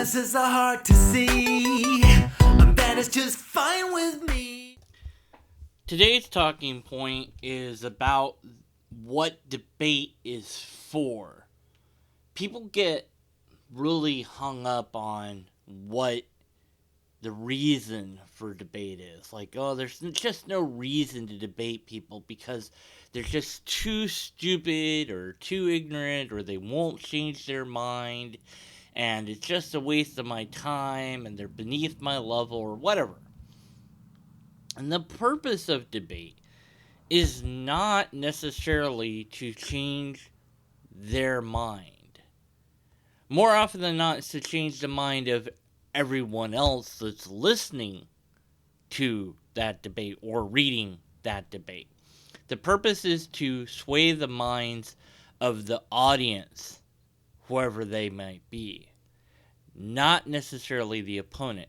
Silences are hard to see, and that is just fine with me. Today's talking point is about what debate is for. People get really hung up on what the reason for debate is. Like, oh, there's just no reason to debate people because they're just too stupid or too ignorant or they won't change their mind and it's just a waste of my time and they're beneath my level or whatever. And the purpose of debate is not necessarily to change their mind. More often than not, it's to change the mind of everyone else that's listening to that debate or reading that debate. The purpose is to sway the minds of the audience, whoever they might be, not necessarily the opponent.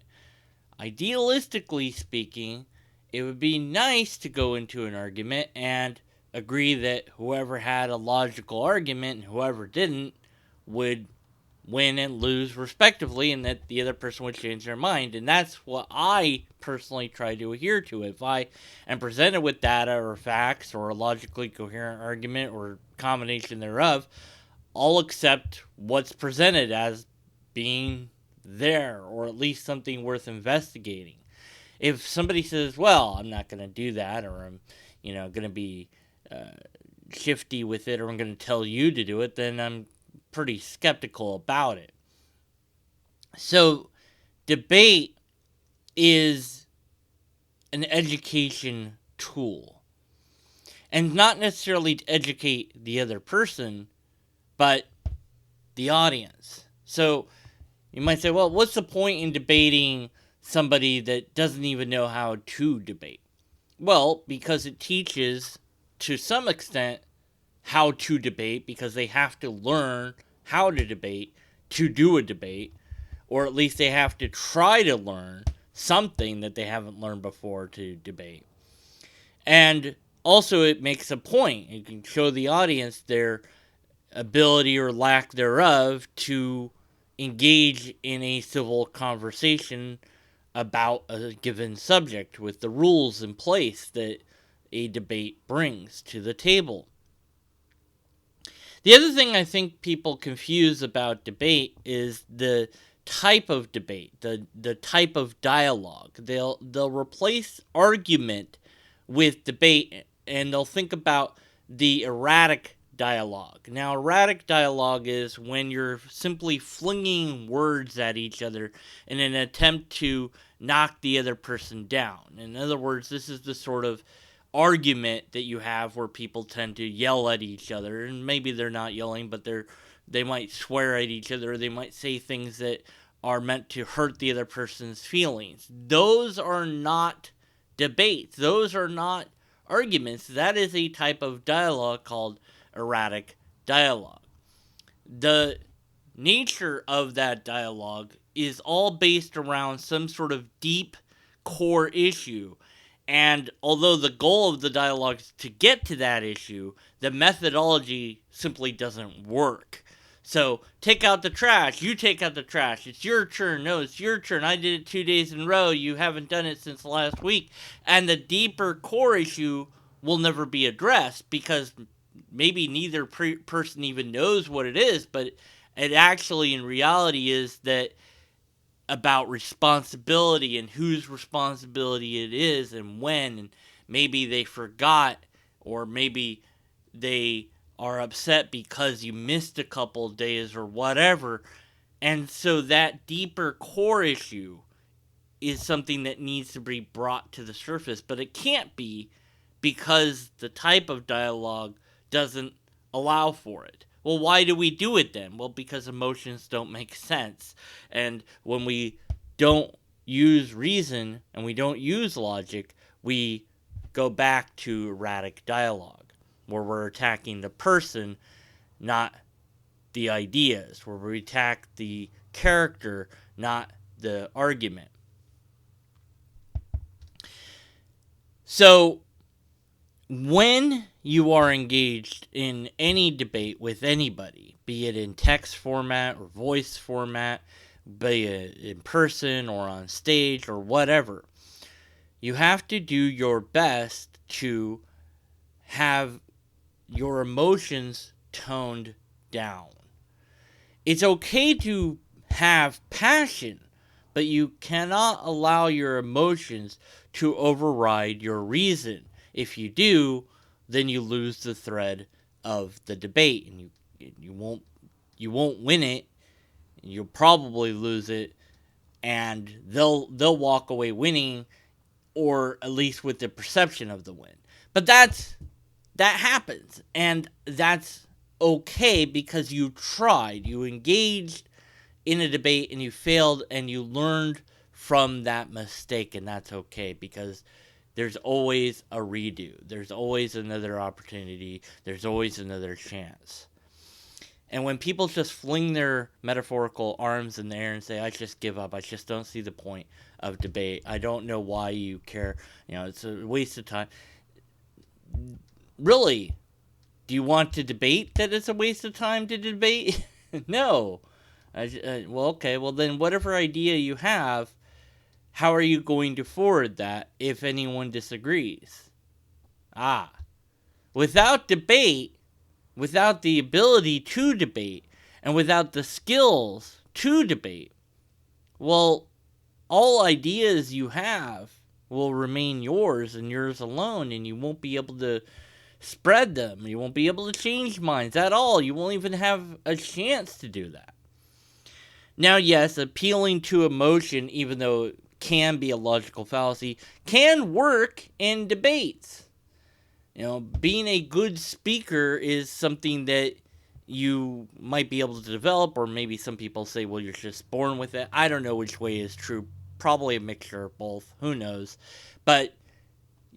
Idealistically speaking, it would be nice to go into an argument and agree that whoever had a logical argument and whoever didn't would win and lose respectively, and that the other person would change their mind. And that's what I personally try to adhere to. If I am presented with data or facts or a logically coherent argument or combination thereof, I'll accept what's presented as being there, or at least something worth investigating. If somebody says, well, I'm not going to do that, or I'm going to be shifty with it, or I'm going to tell you to do it, then I'm pretty skeptical about it. So debate is an education tool, and not necessarily to educate the other person, but the audience. So you might say, well, what's the point in debating somebody that doesn't even know how to debate? Well, because it teaches, to some extent, how to debate, because they have to learn how to debate to do a debate, or at least they have to try to learn something that they haven't learned before to debate. And also it makes a point. It can show the audience their ability or lack thereof to engage in a civil conversation about a given subject with the rules in place that a debate brings to the table. The other thing I think people confuse about debate is the type of debate, the type of dialogue. They'll replace argument with debate, and they'll think about the erratic dialogue. Now, erratic dialogue is when you're simply flinging words at each other in an attempt to knock the other person down. In other words, this is the sort of argument that you have where people tend to yell at each other, and maybe they're not yelling, but they might swear at each other, or they might say things that are meant to hurt the other person's feelings. Those are not debates. Those are not arguments. That is a type of dialogue called erratic dialogue. The nature of that dialogue is all based around some sort of deep core issue. And although the goal of the dialogue is to get to that issue, the methodology simply doesn't work. So, take out the trash. You take out the trash. It's your turn. No, it's your turn. I did it 2 days in a row. You haven't done it since last week. And the deeper core issue will never be addressed because maybe neither person even knows what it is, but it actually in reality is that about responsibility and whose responsibility it is and when, and maybe they forgot, or maybe they are upset because you missed a couple of days or whatever. And so that deeper core issue is something that needs to be brought to the surface, but it can't be because the type of dialogue doesn't allow for it. Well, why do we do it then? Well, because emotions don't make sense. And when we don't use reason and we don't use logic, we go back to erratic dialogue, where we're attacking the person, not the ideas, where we attack the character, not the argument. So, when you are engaged in any debate with anybody, be it in text format or voice format, be it in person or on stage or whatever. You have to do your best to have your emotions toned down. It's okay to have passion, but you cannot allow your emotions to override your reason. If you do, then you lose the thread of the debate, and you won't win it. You'll probably lose it, and they'll walk away winning, or at least with the perception of the win. But that happens, and that's okay because you tried, you engaged in a debate, and you failed, and you learned from that mistake, and that's okay because there's always a redo. There's always another opportunity. There's always another chance. And when people just fling their metaphorical arms in the air and say, I just give up, I just don't see the point of debate, I don't know why you care, it's a waste of time. Really, do you want to debate that it's a waste of time to debate? No. Well, okay, well then whatever idea you have, how are you going to forward that if anyone disagrees? Without debate, without the ability to debate, and without the skills to debate, well, all ideas you have will remain yours and yours alone, and you won't be able to spread them. You won't be able to change minds at all. You won't even have a chance to do that. Now, yes, appealing to emotion, even though it can be a logical fallacy, can work in debates. Being a good speaker is something that you might be able to develop, or maybe some people say, well, you're just born with it. I don't know which way is true. Probably a mixture of both. Who knows? But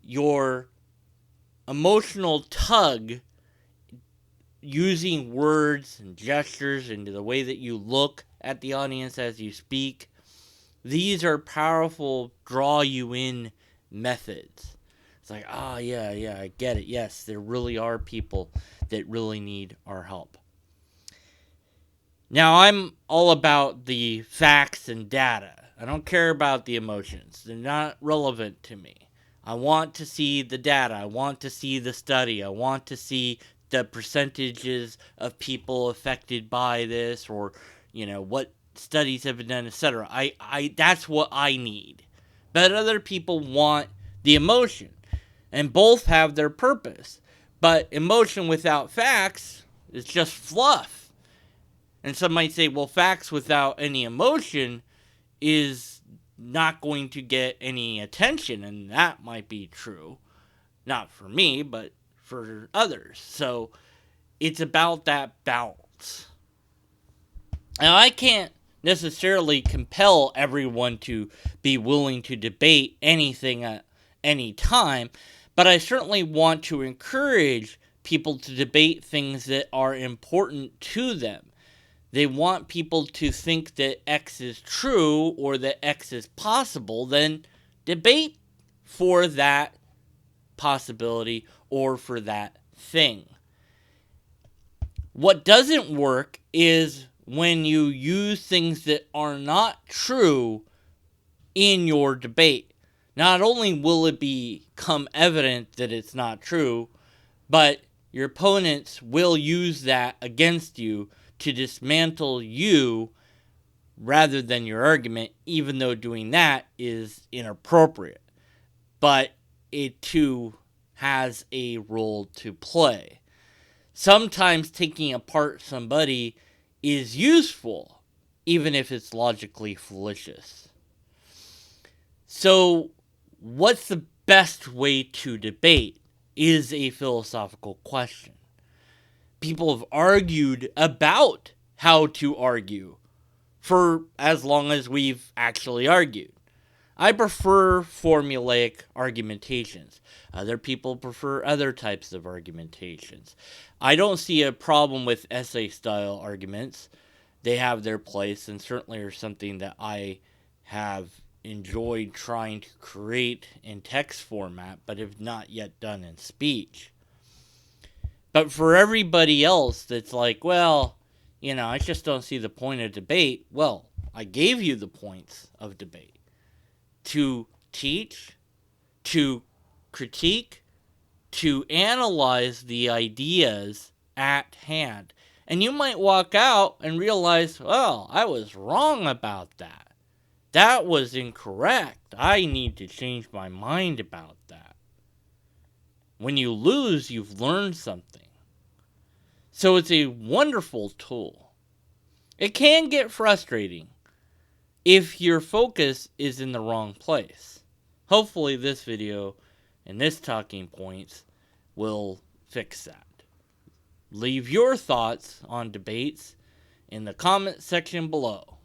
your emotional tug, using words and gestures and the way that you look at the audience as you speak, these are powerful draw you in methods. It's like, yeah, I get it. Yes, there really are people that really need our help. Now, I'm all about the facts and data. I don't care about the emotions. They're not relevant to me. I want to see the data. I want to see the study. I want to see the percentages of people affected by this, or, what studies have been done, etc. That's what I need. But other people want the emotion. And both have their purpose. But emotion without facts is just fluff. And some might say, well, facts without any emotion is not going to get any attention. And that might be true. Not for me, but for others. So it's about that balance. Now, I can't necessarily compel everyone to be willing to debate anything at any time, but I certainly want to encourage people to debate things that are important to them. They want people to think that X is true or that X is possible, then debate for that possibility or for that thing. What doesn't work is when you use things that are not true in your debate. Not only will it become evident that it's not true, but your opponents will use that against you to dismantle you rather than your argument, even though doing that is inappropriate. But it too has a role to play. Sometimes taking apart somebody is useful, even if it's logically fallacious. So, what's the best way to debate is a philosophical question. People have argued about how to argue for as long as we've actually argued. I prefer formulaic argumentations. Other people prefer other types of argumentations. I don't see a problem with essay-style arguments. They have their place and certainly are something that I have enjoyed trying to create in text format, but have not yet done in speech. But for everybody else that's like, well, I just don't see the point of debate, well, I gave you the points of debate. To teach, to critique, to analyze the ideas at hand. And you might walk out and realize, well, I was wrong about that. That was incorrect. I need to change my mind about that. When you lose, you've learned something. So it's a wonderful tool. It can get frustrating if your focus is in the wrong place. Hopefully this video and this talking points will fix that. Leave your thoughts on debates in the comment section below.